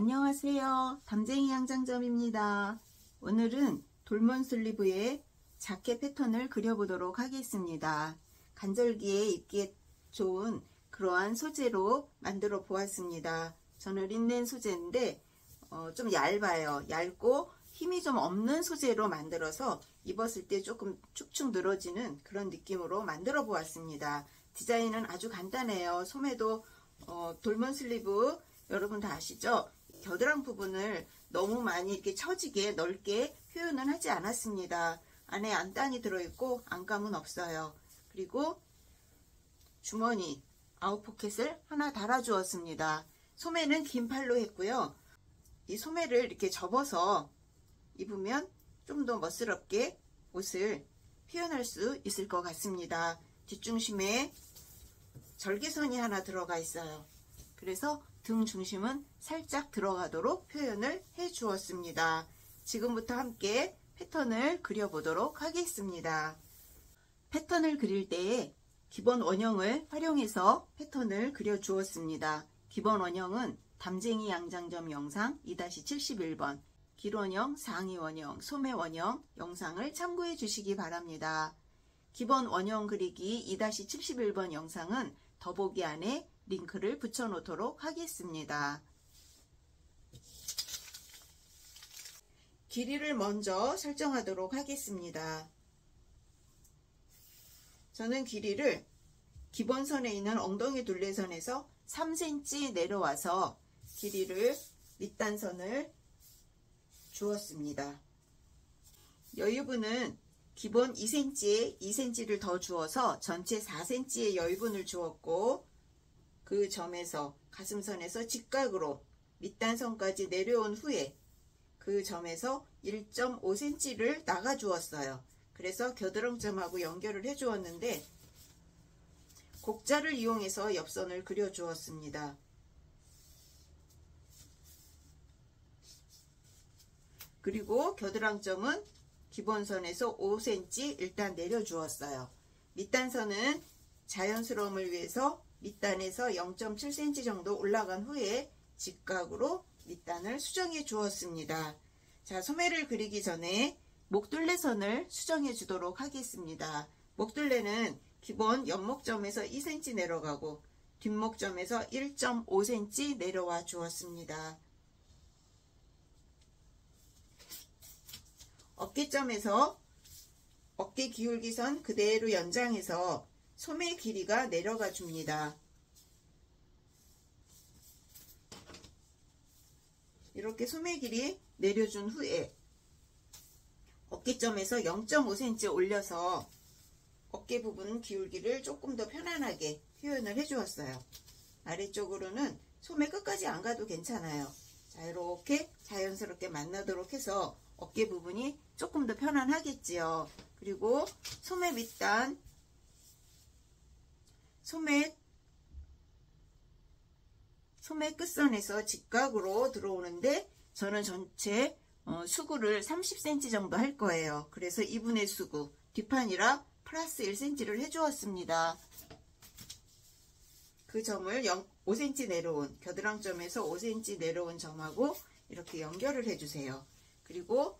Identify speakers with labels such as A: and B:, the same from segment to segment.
A: 안녕하세요. 담쟁이 양장점입니다. 오늘은 돌몬 슬리브의 자켓 패턴을 그려보도록 하겠습니다. 간절기에 입기에 좋은 그러한 소재로 만들어 보았습니다. 저는 린넨 소재인데 좀 얇아요. 얇고 힘이 좀 없는 소재로 만들어서 입었을 때 조금 축축 늘어지는 그런 느낌으로 만들어 보았습니다. 디자인은 아주 간단해요. 소매도 돌몬 슬리브 여러분 다 아시죠? 겨드랑 부분을 너무 많이 이렇게 처지게 넓게 표현은 하지 않았습니다. 안에 안단이 들어있고 안감은 없어요. 그리고 주머니 아웃포켓을 하나 달아 주었습니다. 소매는 긴 팔로 했고요. 이 소매를 이렇게 접어서 입으면 좀 더 멋스럽게 옷을 표현할 수 있을 것 같습니다. 뒷중심에 절개선이 하나 들어가 있어요. 그래서 등 중심은 살짝 들어가도록 표현을 해 주었습니다. 지금부터 함께 패턴을 그려보도록 하겠습니다. 패턴을 그릴 때에 기본 원형을 활용해서 패턴을 그려 주었습니다. 기본 원형은 담쟁이 양장점 영상 2-71번, 길원형, 상의 원형, 소매 원형 영상을 참고해 주시기 바랍니다. 기본 원형 그리기 2-71번 영상은 더보기 안에 링크를 붙여 놓도록 하겠습니다. 길이를 먼저 설정하도록 하겠습니다. 저는 길이를 기본선에 있는 엉덩이 둘레선에서 3cm 내려와서 길이를 밑단선을 주었습니다. 여유분은 기본 2cm에 2cm를 더 주어서 전체 4cm의 여유분을 주었고, 그 점에서 가슴선에서 직각으로 밑단선까지 내려온 후에 그 점에서 1.5cm를 나가 주었어요. 그래서 겨드랑점하고 연결을 해 주었는데 곡자를 이용해서 옆선을 그려 주었습니다. 그리고 겨드랑점은 기본선에서 5cm 일단 내려 주었어요. 밑단선은 자연스러움을 위해서 밑단에서 0.7cm 정도 올라간 후에 직각으로 밑단을 수정해 주었습니다. 자, 소매를 그리기 전에 목둘레선을 수정해 주도록 하겠습니다. 목둘레는 기본 옆목점에서 2cm 내려가고 뒷목점에서 1.5cm 내려와 주었습니다. 어깨점에서 어깨 기울기선 그대로 연장해서 소매 길이가 내려가 줍니다. 이렇게 소매 길이 내려준 후에 어깨점에서 0.5cm 올려서 어깨 부분 기울기를 조금 더 편안하게 표현을 해 주었어요. 아래쪽으로는 소매 끝까지 안 가도 괜찮아요. 자, 이렇게 자연스럽게 만나도록 해서 어깨 부분이 조금 더 편안하겠지요. 그리고 소매 밑단 소매 끝선에서 직각으로 들어오는데 저는 전체 수구를 30cm 정도 할 거예요. 그래서 2분의 수구 뒷판이라 플러스 1cm를 해 주었습니다. 그 점을 5cm 내려온 겨드랑점에서 5cm 내려온 점하고 이렇게 연결을 해 주세요. 그리고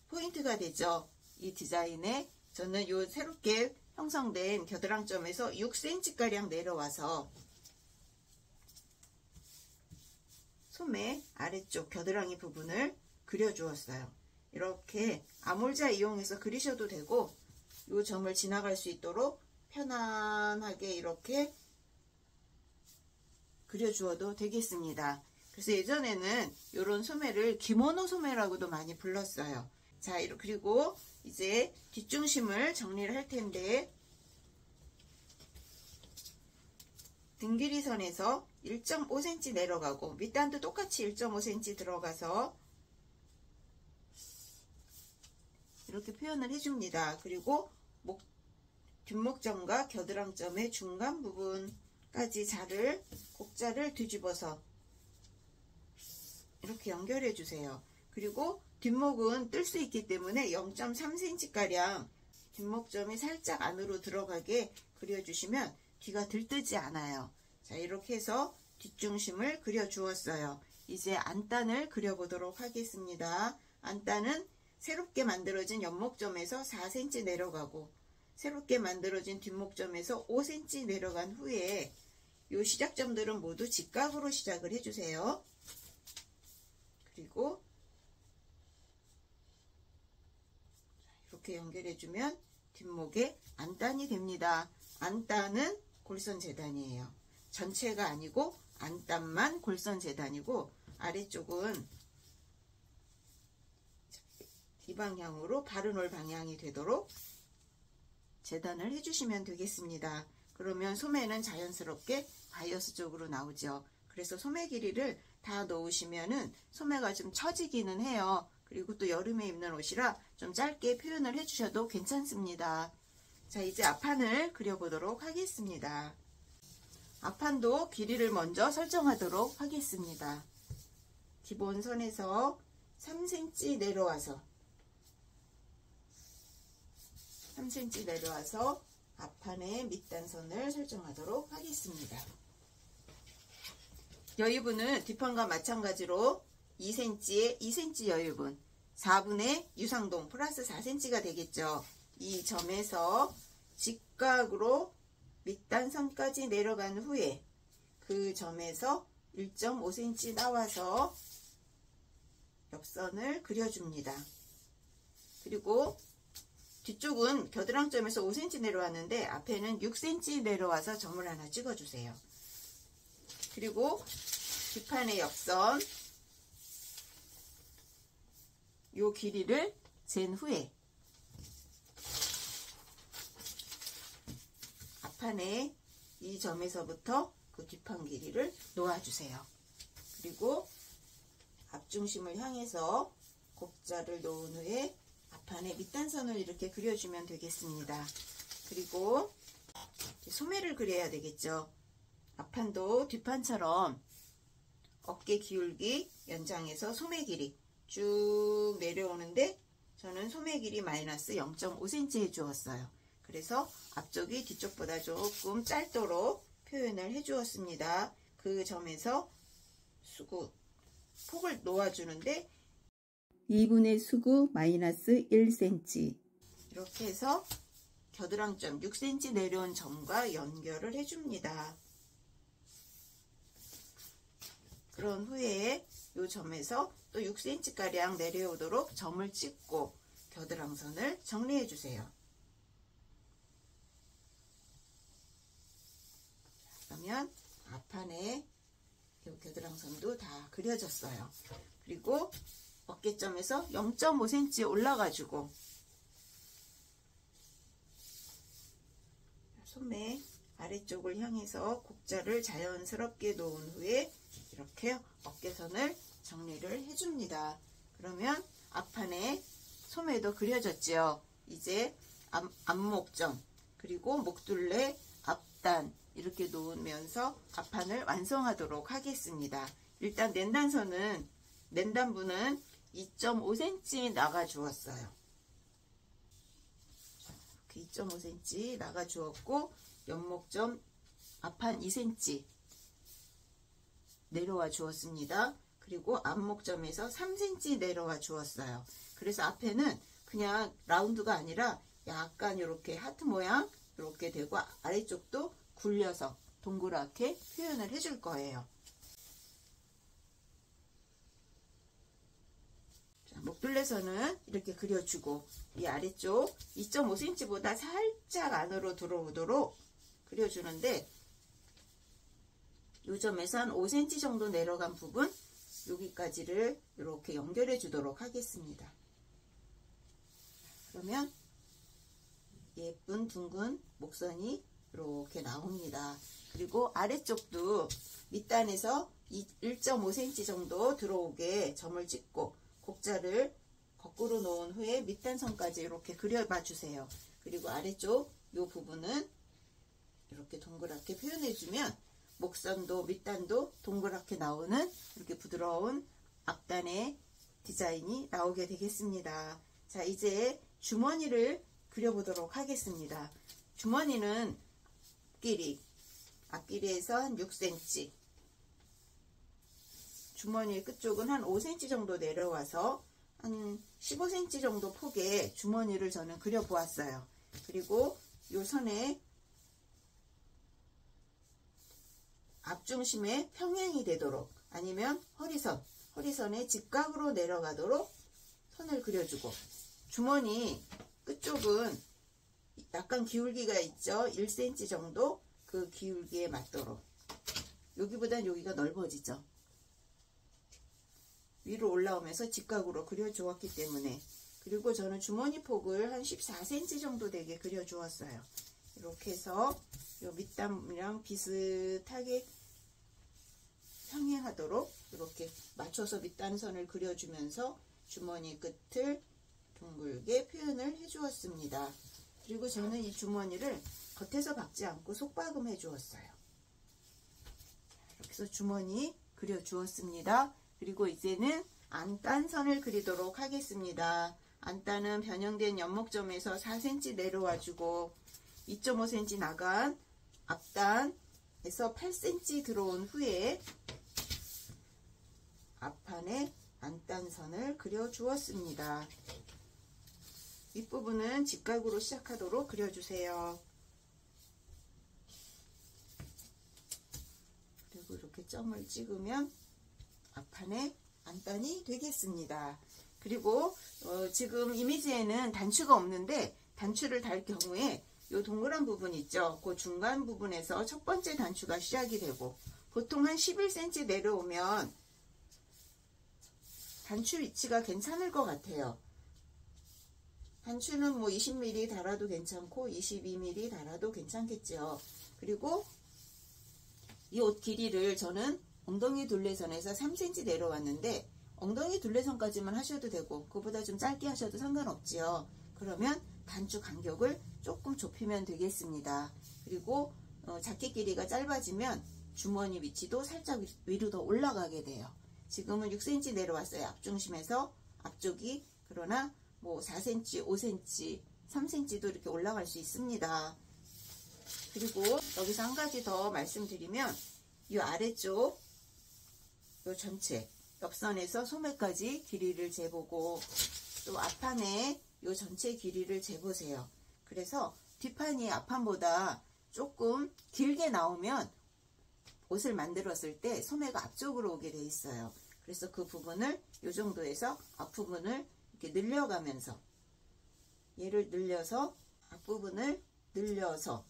A: 포인트가 되죠. 이 디자인에 저는 요 새롭게 형성된 겨드랑점에서 6cm가량 내려와서 소매 아래쪽 겨드랑이 부분을 그려 주었어요. 이렇게 아몰자 이용해서 그리셔도 되고 이 점을 지나갈 수 있도록 편안하게 이렇게 그려 주어도 되겠습니다. 그래서 예전에는 이런 소매를 기모노 소매라고도 많이 불렀어요. 자, 그리고 이제 뒷중심을 정리를 할 텐데 등 길이선에서 1.5cm 내려가고 밑단도 똑같이 1.5cm 들어가서 이렇게 표현을 해줍니다. 그리고 뒷목점과 겨드랑점의 중간 부분까지 곡자를 뒤집어서 이렇게 연결해 주세요. 그리고 뒷목은 뜰 수 있기 때문에 0.3cm가량 뒷목점이 살짝 안으로 들어가게 그려주시면 뒤가 들뜨지 않아요. 자, 이렇게 해서 뒷중심을 그려 주었어요. 이제 안단을 그려보도록 하겠습니다. 안단은 새롭게 만들어진 옆목점에서 4cm 내려가고 새롭게 만들어진 뒷목점에서 5cm 내려간 후에 이 시작점들은 모두 직각으로 시작을 해주세요. 그리고 이렇게 연결해주면 뒷목에 안단이 됩니다. 안단은 골선 재단이에요. 전체가 아니고 안단만 골선 재단이고 아래쪽은 이 방향으로 바른 올 방향이 되도록 재단을 해주시면 되겠습니다. 그러면 소매는 자연스럽게 바이어스 쪽으로 나오죠. 그래서 소매 길이를 다 넣으시면은 소매가 좀 처지기는 해요. 그리고 또 여름에 입는 옷이라 좀 짧게 표현을 해주셔도 괜찮습니다. 자, 이제 앞판을 그려보도록 하겠습니다. 앞판도 길이를 먼저 설정하도록 하겠습니다. 기본선에서 3cm 내려와서 3cm 내려와서 앞판의 밑단선을 설정하도록 하겠습니다. 여유분은 뒷판과 마찬가지로 2cm에 2cm 여유분 4분의 유상동 플러스 4cm가 되겠죠. 이 점에서 직각으로 밑단선까지 내려간 후에 그 점에서 1.5cm 나와서 옆선을 그려줍니다. 그리고 뒤쪽은 겨드랑점에서 5cm 내려왔는데 앞에는 6cm 내려와서 점을 하나 찍어주세요. 그리고 뒷판의 옆선 요 길이를 잰 후에 앞판에 이 점에서부터 그 뒷판 길이를 놓아주세요. 그리고 앞중심을 향해서 곡자를 놓은 후에 앞판에 밑단선을 이렇게 그려주면 되겠습니다. 그리고 소매를 그려야 되겠죠. 앞판도 뒷판처럼 어깨 기울기 연장해서 소매 길이 쭉 내려오는데 저는 소매 길이 마이너스 0.5cm 해주었어요. 그래서 앞쪽이 뒤쪽보다 조금 짧도록 표현을 해주었습니다. 그 점에서 수구 폭을 놓아주는데 2분의 수구 마이너스 1cm 이렇게 해서 겨드랑점 6cm 내려온 점과 연결을 해줍니다. 그런 후에 이 점에서 또 6cm가량 내려오도록 점을 찍고 겨드랑선을 정리해 주세요. 그러면 앞판에 이 겨드랑선도 다 그려졌어요. 그리고 어깨점에서 0.5cm 올라가지고 소매 아래쪽을 향해서 곡자를 자연스럽게 놓은 후에 이렇게 어깨선을 정리를 해줍니다. 그러면 앞판에 소매도 그려졌죠. 이제 앞목점 그리고 목둘레 앞단 이렇게 놓으면서 앞판을 완성하도록 하겠습니다. 일단 낸단부는 2.5cm 나가 주었어요. 이렇게 2.5cm 나가 주었고 옆목점 앞판 2cm 내려와 주었습니다. 그리고 앞목점에서 3cm 내려와 주었어요. 그래서 앞에는 그냥 라운드가 아니라 약간 이렇게 하트 모양 이렇게 되고 아래쪽도 굴려서 동그랗게 표현을 해줄 거예요. 자, 목둘레선은 이렇게 그려주고 이 아래쪽 2.5cm보다 살짝 안으로 들어오도록 그려주는데 이 점에서 한 5cm 정도 내려간 부분 여기까지를 이렇게 연결해 주도록 하겠습니다. 그러면 예쁜 둥근 목선이 이렇게 나옵니다. 그리고 아래쪽도 밑단에서 1.5cm 정도 들어오게 점을 찍고 곡자를 거꾸로 놓은 후에 밑단선까지 이렇게 그려봐 주세요. 그리고 아래쪽 이 부분은 이렇게 동그랗게 표현해주면 목선도 밑단도 동그랗게 나오는 이렇게 부드러운 앞단의 디자인이 나오게 되겠습니다. 자, 이제 주머니를 그려보도록 하겠습니다. 주머니는 앞길이에서 한 6cm 주머니 끝쪽은 한 5cm 정도 내려와서 한 15cm 정도 폭의 주머니를 저는 그려 보았어요. 그리고 요 선에 앞중심에 평행이 되도록, 아니면 허리선에 직각으로 내려가도록 선을 그려주고, 주머니 끝쪽은 약간 기울기가 있죠. 1cm 정도, 그 기울기에 맞도록, 여기보단 여기가 넓어지죠. 위로 올라오면서 직각으로 그려주었기 때문에. 그리고 저는 주머니 폭을 한 14cm 정도 되게 그려주었어요. 이렇게 해서 요 밑단이랑 비슷하게 평행하도록 이렇게 맞춰서 밑단선을 그려주면서 주머니 끝을 둥글게 표현을 해주었습니다. 그리고 저는 이 주머니를 겉에서 박지 않고 속박음 해주었어요. 이렇게 해서 주머니 그려주었습니다. 그리고 이제는 안단선을 그리도록 하겠습니다. 안단은 변형된 연목점에서 4cm 내려와주고 2.5cm 나간 앞단에서 8cm 들어온 후에 앞판에 안단선을 그려주었습니다. 윗부분은 직각으로 시작하도록 그려주세요. 그리고 이렇게 점을 찍으면 앞판에 안단이 되겠습니다. 그리고 지금 이미지에는 단추가 없는데, 단추를 달 경우에 이 동그란 부분 있죠. 그 중간 부분에서 첫 번째 단추가 시작이 되고, 보통 한 11cm 내려오면 단추 위치가 괜찮을 것 같아요. 단추는 뭐 20mm 달아도 괜찮고 22mm 달아도 괜찮겠죠. 그리고 이 옷 길이를 저는 엉덩이 둘레선에서 3cm 내려왔는데, 엉덩이 둘레선까지만 하셔도 되고 그보다 좀 짧게 하셔도 상관없지요. 그러면 단추 간격을 조금 좁히면 되겠습니다. 그리고 자켓 길이가 짧아지면 주머니 위치도 살짝 위로 더 올라가게 돼요. 지금은 6cm 내려왔어요. 앞중심에서 앞쪽이. 그러나 뭐 4cm, 5cm, 3cm도 이렇게 올라갈 수 있습니다. 그리고 여기서 한 가지 더 말씀드리면, 이 아래쪽 요 전체 옆선에서 소매까지 길이를 재보고, 또 앞판에 요 전체 길이를 재보세요. 그래서 뒷판이 앞판보다 조금 길게 나오면 옷을 만들었을 때 소매가 앞쪽으로 오게 돼 있어요. 그래서 그 부분을 요 정도에서 앞부분을 이렇게 늘려가면서, 얘를 늘려서 앞부분을 늘려서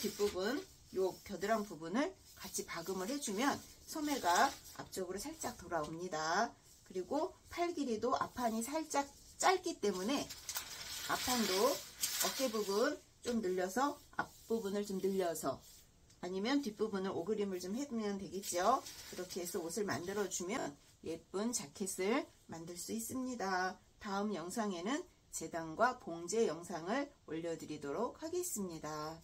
A: 뒷부분 요 겨드랑 부분을 같이 박음을 해주면 소매가 앞쪽으로 살짝 돌아옵니다. 그리고 팔 길이도 앞판이 살짝 짧기 때문에 앞판도 어깨 부분 좀 늘려서 앞부분을 좀 늘려서, 아니면 뒷부분을 오그림을 좀 해주면 되겠죠. 그렇게 해서 옷을 만들어주면 예쁜 자켓을 만들 수 있습니다. 다음 영상에는 재단과 봉제 영상을 올려드리도록 하겠습니다.